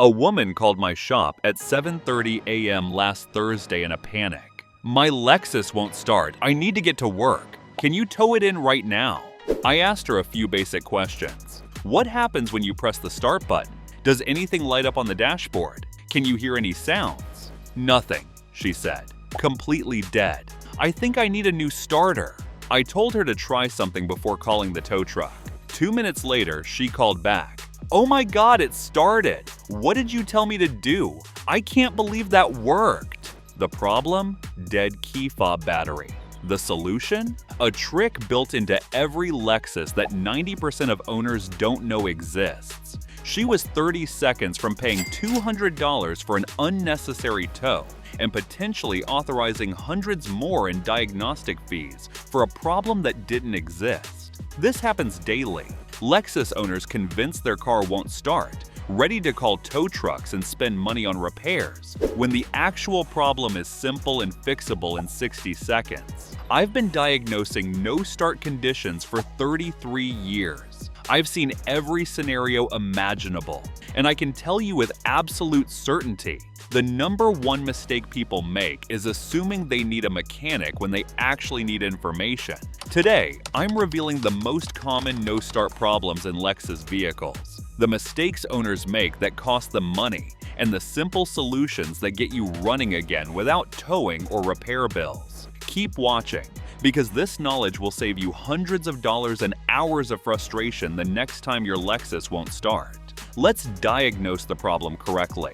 A woman called my shop at 7:30 a.m. last Thursday in a panic. My Lexus won't start. I need to get to work. Can you tow it in right now? I asked her a few basic questions. What happens when you press the start button? Does anything light up on the dashboard? Can you hear any sounds? Nothing, she said. Completely dead. I think I need a new starter. I told her to try something before calling the tow truck. 2 minutes later, she called back. Oh my God, it started! What did you tell me to do? I can't believe that worked! The problem? Dead key fob battery. The solution? A trick built into every Lexus that 90% of owners don't know exists. She was 30 seconds from paying $200 for an unnecessary tow and potentially authorizing hundreds more in diagnostic fees for a problem that didn't exist. This happens daily. Lexus owners convinced their car won't start, ready to call tow trucks and spend money on repairs, when the actual problem is simple and fixable in 60 seconds. I've been diagnosing no-start conditions for 33 years. I've seen every scenario imaginable, and I can tell you with absolute certainty, the number one mistake people make is assuming they need a mechanic when they actually need information. Today, I'm revealing the most common no-start problems in Lexus vehicles, the mistakes owners make that cost them money, and the simple solutions that get you running again without towing or repair bills. Keep watching, because this knowledge will save you hundreds of dollars and hours of frustration the next time your Lexus won't start. Let's diagnose the problem correctly.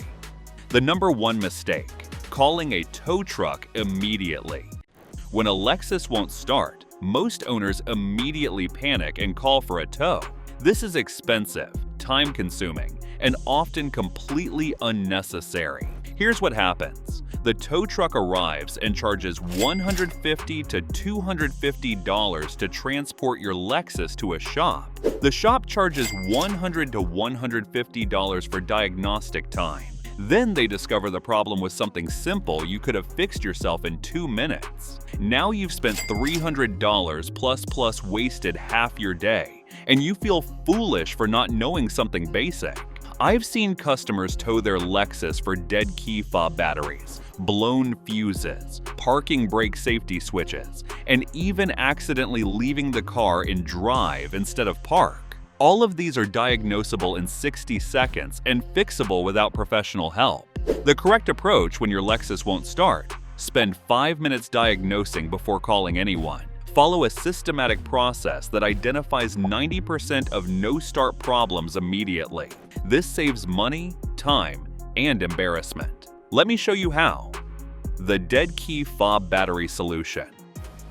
The number one mistake: calling a tow truck immediately. When a Lexus won't start, most owners immediately panic and call for a tow. This is expensive, time-consuming, and often completely unnecessary. Here's what happens. The tow truck arrives and charges $150 to $250 to transport your Lexus to a shop. The shop charges $100 to $150 for diagnostic time. Then they discover the problem was something simple you could have fixed yourself in 2 minutes. Now you've spent $300 plus wasted half your day, and you feel foolish for not knowing something basic. I've seen customers tow their Lexus for dead key fob batteries, blown fuses, parking brake safety switches, and even accidentally leaving the car in drive instead of park. All of these are diagnosable in 60 seconds and fixable without professional help. The correct approach when your Lexus won't start: spend 5 minutes diagnosing before calling anyone. Follow a systematic process that identifies 90% of no-start problems immediately. This saves money, time, and embarrassment. Let me show you how. The dead key fob battery solution.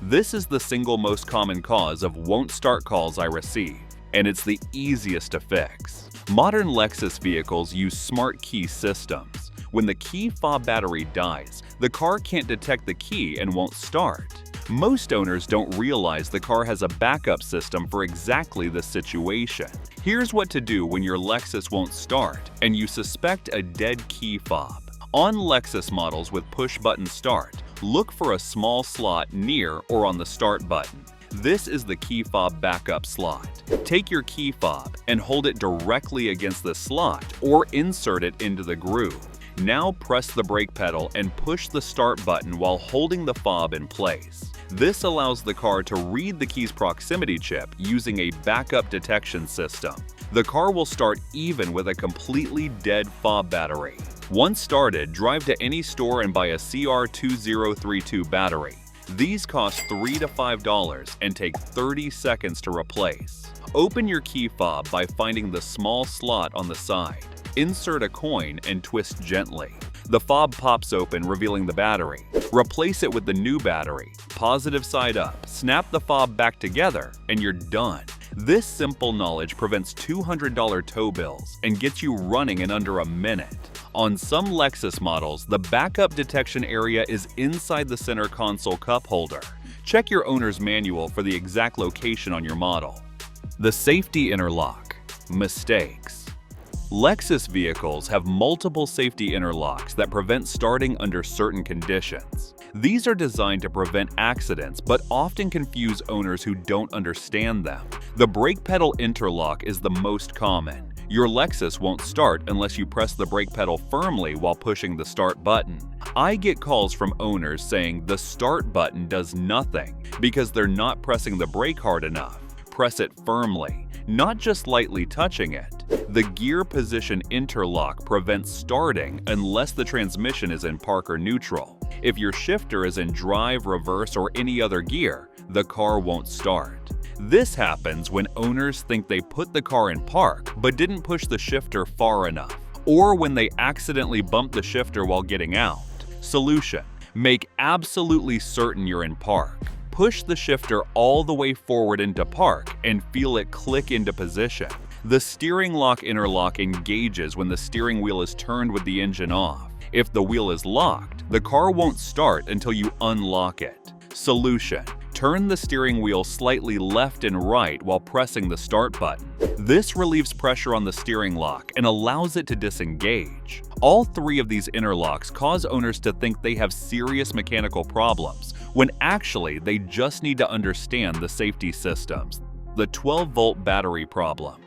This is the single most common cause of won't start calls I receive, and it's the easiest to fix. Modern Lexus vehicles use smart key systems. When the key fob battery dies, the car can't detect the key and won't start. Most owners don't realize the car has a backup system for exactly this situation. Here's what to do when your Lexus won't start and you suspect a dead key fob. On Lexus models with push-button start, look for a small slot near or on the start button. This is the key fob backup slot. Take your key fob and hold it directly against the slot or insert it into the groove. Now press the brake pedal and push the start button while holding the fob in place. This allows the car to read the key's proximity chip using a backup detection system. The car will start even with a completely dead fob battery. Once started, drive to any store and buy a CR2032 battery. These cost $3 to $5 and take 30 seconds to replace. Open your key fob by finding the small slot on the side. Insert a coin and twist gently. The fob pops open, revealing the battery. Replace it with the new battery. Positive side up. Snap the fob back together, and you're done. This simple knowledge prevents $200 tow bills and gets you running in under a minute. On some Lexus models, the backup detection area is inside the center console cup holder. Check your owner's manual for the exact location on your model. The safety interlock. Mistakes. Lexus vehicles have multiple safety interlocks that prevent starting under certain conditions. These are designed to prevent accidents but often confuse owners who don't understand them. The brake pedal interlock is the most common. Your Lexus won't start unless you press the brake pedal firmly while pushing the start button. I get calls from owners saying the start button does nothing because they're not pressing the brake hard enough. Press it firmly, not just lightly touching it. The gear position interlock prevents starting unless the transmission is in park or neutral. If your shifter is in drive, reverse, or any other gear, the car won't start. This happens when owners think they put the car in park but didn't push the shifter far enough, or when they accidentally bump the shifter while getting out. Solution: make absolutely certain you're in park. Push the shifter all the way forward into park and feel it click into position. The steering lock interlock engages when the steering wheel is turned with the engine off. If the wheel is locked, the car won't start until you unlock it. Solution: turn the steering wheel slightly left and right while pressing the start button. This relieves pressure on the steering lock and allows it to disengage. All three of these interlocks cause owners to think they have serious mechanical problems, when actually they just need to understand the safety systems. The 12-volt battery problem.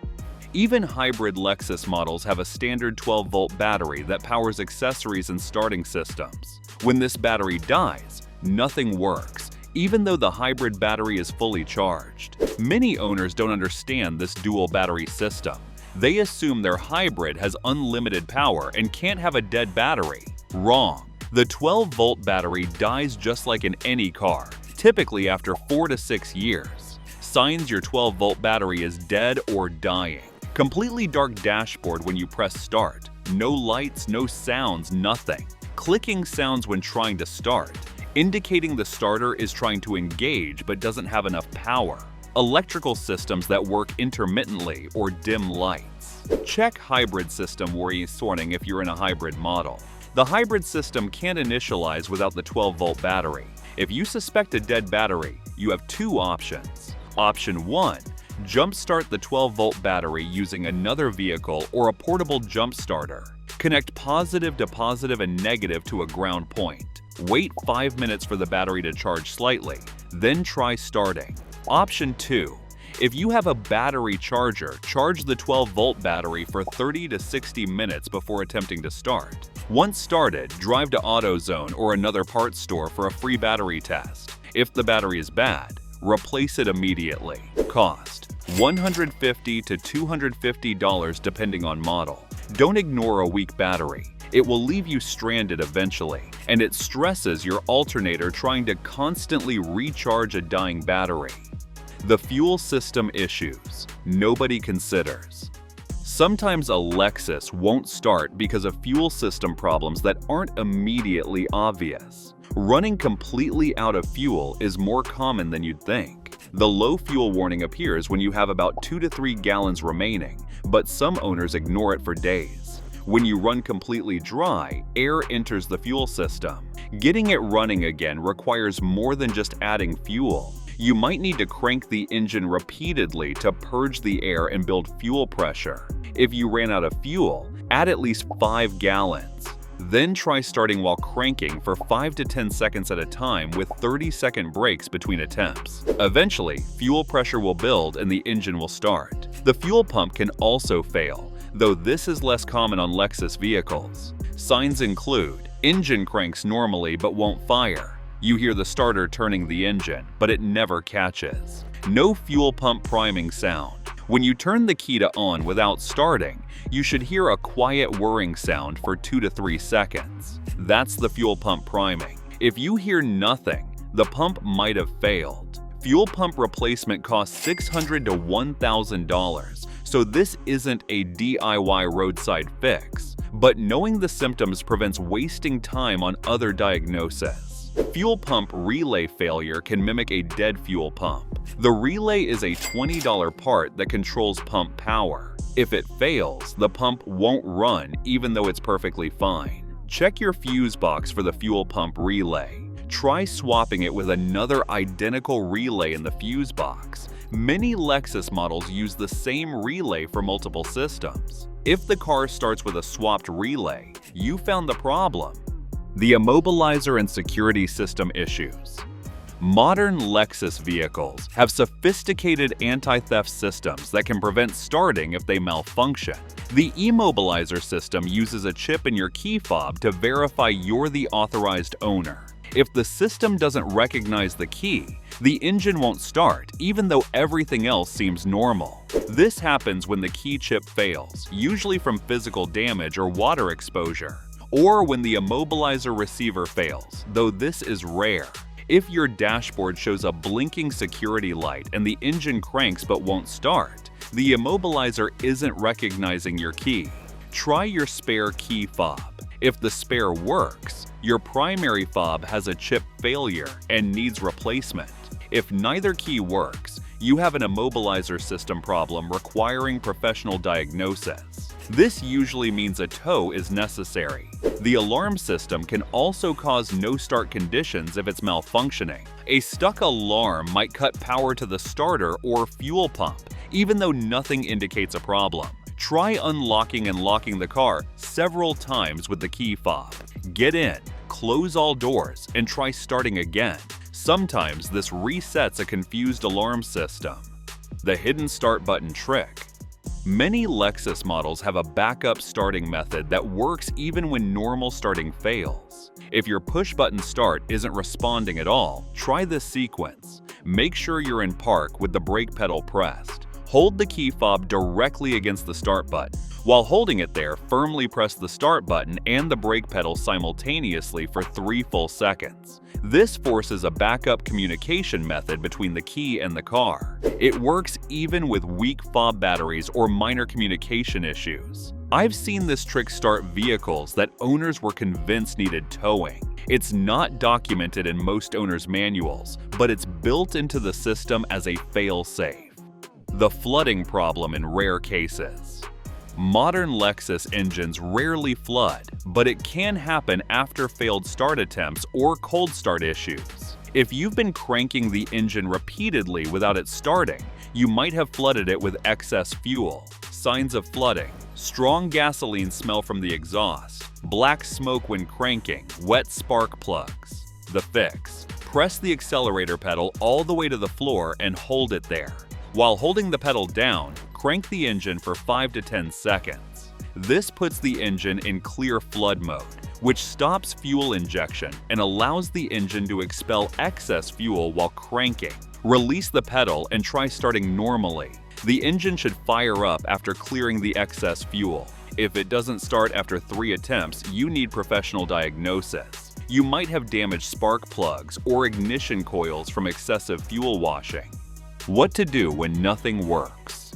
Even hybrid Lexus models have a standard 12-volt battery that powers accessories and starting systems. When this battery dies, nothing works, even though the hybrid battery is fully charged. Many owners don't understand this dual battery system. They assume their hybrid has unlimited power and can't have a dead battery. Wrong. The 12-volt battery dies just like in any car, typically after 4 to 6 years. Signs your 12-volt battery is dead or dying. Completely dark dashboard when you press start. No lights, no sounds, nothing. Clicking sounds when trying to start, indicating the starter is trying to engage but doesn't have enough power. Electrical systems that work intermittently or dim lights. Check hybrid system warning if you're in a hybrid model. The hybrid system can't initialize without the 12-volt battery. If you suspect a dead battery, you have two options. Option 1. Jump-start the 12-volt battery using another vehicle or a portable jump starter. Connect positive to positive and negative to a ground point. Wait 5 minutes for the battery to charge slightly, then try starting. Option 2. If you have a battery charger, charge the 12-volt battery for 30 to 60 minutes before attempting to start. Once started, drive to AutoZone or another parts store for a free battery test. If the battery is bad, replace it immediately. Cost: $150 to $250 depending on model. Don't ignore a weak battery. It will leave you stranded eventually, and it stresses your alternator trying to constantly recharge a dying battery. The fuel system issues nobody considers. Sometimes a Lexus won't start because of fuel system problems that aren't immediately obvious. Running completely out of fuel is more common than you'd think. The low fuel warning appears when you have about 2 to 3 gallons remaining, but some owners ignore it for days. When you run completely dry, air enters the fuel system. Getting it running again requires more than just adding fuel. You might need to crank the engine repeatedly to purge the air and build fuel pressure. If you ran out of fuel, add at least 5 gallons. Then try starting while cranking for 5 to 10 seconds at a time with 30-second breaks between attempts. Eventually, fuel pressure will build and the engine will start. The fuel pump can also fail, though this is less common on Lexus vehicles. Signs include: engine cranks normally but won't fire. You hear the starter turning the engine, but it never catches. No fuel pump priming sound. When you turn the key to on without starting, you should hear a quiet whirring sound for 2 to 3 seconds. That's the fuel pump priming. If you hear nothing, the pump might have failed. Fuel pump replacement costs $600 to $1,000, so this isn't a DIY roadside fix. But knowing the symptoms prevents wasting time on other diagnoses. Fuel pump relay failure can mimic a dead fuel pump. The relay is a $20 part that controls pump power. If it fails, the pump won't run even though it's perfectly fine. Check your fuse box for the fuel pump relay. Try swapping it with another identical relay in the fuse box. Many Lexus models use the same relay for multiple systems. If the car starts with a swapped relay, you found the problem. The immobilizer and security system issues. Modern Lexus vehicles have sophisticated anti-theft systems that can prevent starting if they malfunction. The immobilizer system uses a chip in your key fob to verify you're the authorized owner. If the system doesn't recognize the key, the engine won't start even though everything else seems normal. This happens when the key chip fails, usually from physical damage or water exposure, or when the immobilizer receiver fails, though this is rare. If your dashboard shows a blinking security light and the engine cranks but won't start, the immobilizer isn't recognizing your key. Try your spare key fob. If the spare works, your primary fob has a chip failure and needs replacement. If neither key works, you have an immobilizer system problem requiring professional diagnosis. This usually means a tow is necessary. The alarm system can also cause no-start conditions if it's malfunctioning. A stuck alarm might cut power to the starter or fuel pump, even though nothing indicates a problem. Try unlocking and locking the car several times with the key fob. Get in, close all doors, and try starting again. Sometimes this resets a confused alarm system. The hidden start button trick. Many Lexus models have a backup starting method that works even when normal starting fails. If your push-button start isn't responding at all, try this sequence. Make sure you're in park with the brake pedal pressed. Hold the key fob directly against the start button. While holding it there, firmly press the start button and the brake pedal simultaneously for 3 full seconds. This forces a backup communication method between the key and the car. It works even with weak fob batteries or minor communication issues. I've seen this trick start vehicles that owners were convinced needed towing. It's not documented in most owners' manuals, but it's built into the system as a fail-safe. The flooding problem in rare cases. Modern Lexus engines rarely flood, but it can happen after failed start attempts or cold start issues. If you've been cranking the engine repeatedly without it starting, you might have flooded it with excess fuel. Signs of flooding: strong gasoline smell from the exhaust, black smoke when cranking, wet spark plugs. The fix: press the accelerator pedal all the way to the floor and hold it there. While holding the pedal down, crank the engine for 5 to 10 seconds. This puts the engine in clear flood mode, which stops fuel injection and allows the engine to expel excess fuel while cranking. Release the pedal and try starting normally. The engine should fire up after clearing the excess fuel. If it doesn't start after 3 attempts, you need professional diagnosis. You might have damaged spark plugs or ignition coils from excessive fuel washing. What to do when nothing works.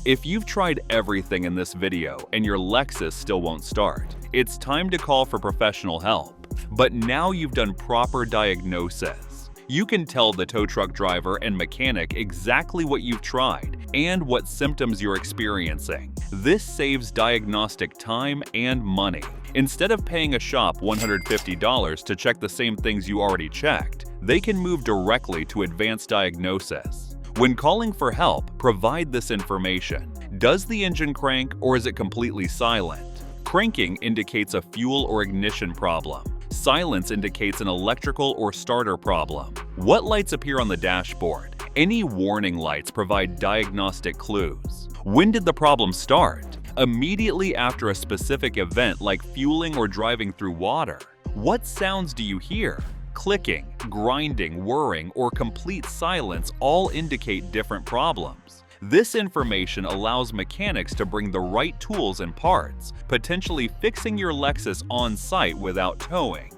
If you've tried everything in this video and your Lexus still won't start, it's time to call for professional help. But now you've done proper diagnosis. You can tell the tow truck driver and mechanic exactly what you've tried and what symptoms you're experiencing. This saves diagnostic time and money. Instead of paying a shop $150 to check the same things you already checked, they can move directly to advanced diagnosis. When calling for help, provide this information. Does the engine crank or is it completely silent? Cranking indicates a fuel or ignition problem. Silence indicates an electrical or starter problem. What lights appear on the dashboard? Any warning lights provide diagnostic clues. When did the problem start? Immediately after a specific event like fueling or driving through water. What sounds do you hear? Clicking, grinding, whirring, or complete silence all indicate different problems. This information allows mechanics to bring the right tools and parts, potentially fixing your Lexus on site without towing.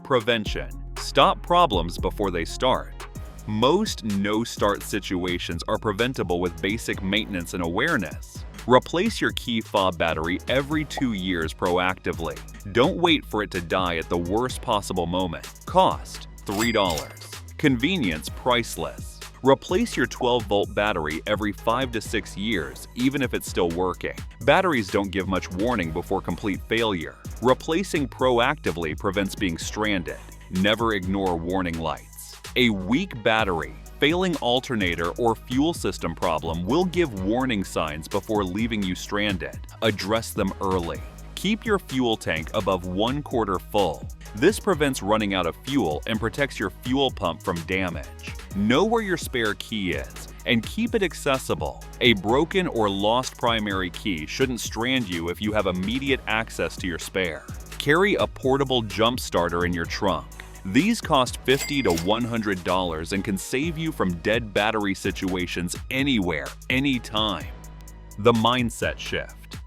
Prevention: stop problems before they start. Most no-start situations are preventable with basic maintenance and awareness. Replace your key fob battery every 2 years proactively. Don't wait for it to die at the worst possible moment. Cost: $3. Convenience: priceless. Replace your 12-volt battery every 5 to 6 years, even if it's still working. Batteries don't give much warning before complete failure. Replacing proactively prevents being stranded. Never ignore warning lights. A weak battery, failing alternator, or fuel system problem will give warning signs before leaving you stranded. Address them early. Keep your fuel tank above 1/4 full. This prevents running out of fuel and protects your fuel pump from damage. Know where your spare key is and keep it accessible. A broken or lost primary key shouldn't strand you if you have immediate access to your spare. Carry a portable jump starter in your trunk. These cost $50 to $100 and can save you from dead battery situations anywhere, anytime. The mindset shift.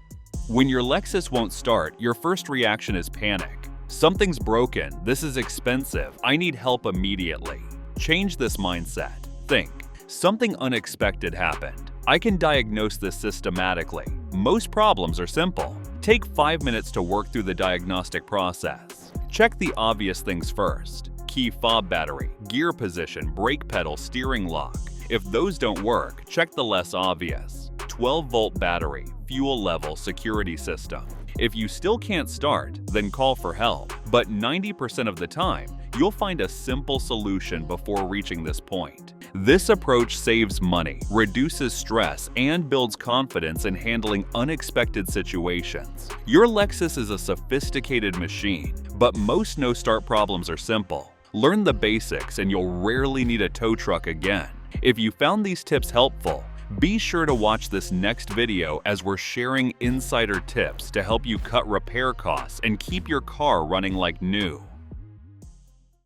When your Lexus won't start, your first reaction is panic. Something's broken, this is expensive, I need help immediately. Change this mindset. Think, something unexpected happened. I can diagnose this systematically. Most problems are simple. Take 5 minutes to work through the diagnostic process. Check the obvious things first. Key fob battery, gear position, brake pedal, steering lock. If those don't work, check the less obvious. 12-volt battery, fuel level, security system. If you still can't start, then call for help. But 90% of the time, you'll find a simple solution before reaching this point. This approach saves money, reduces stress, and builds confidence in handling unexpected situations. Your Lexus is a sophisticated machine, but most no-start problems are simple. Learn the basics and you'll rarely need a tow truck again. If you found these tips helpful, be sure to watch this next video as we're sharing insider tips to help you cut repair costs and keep your car running like new.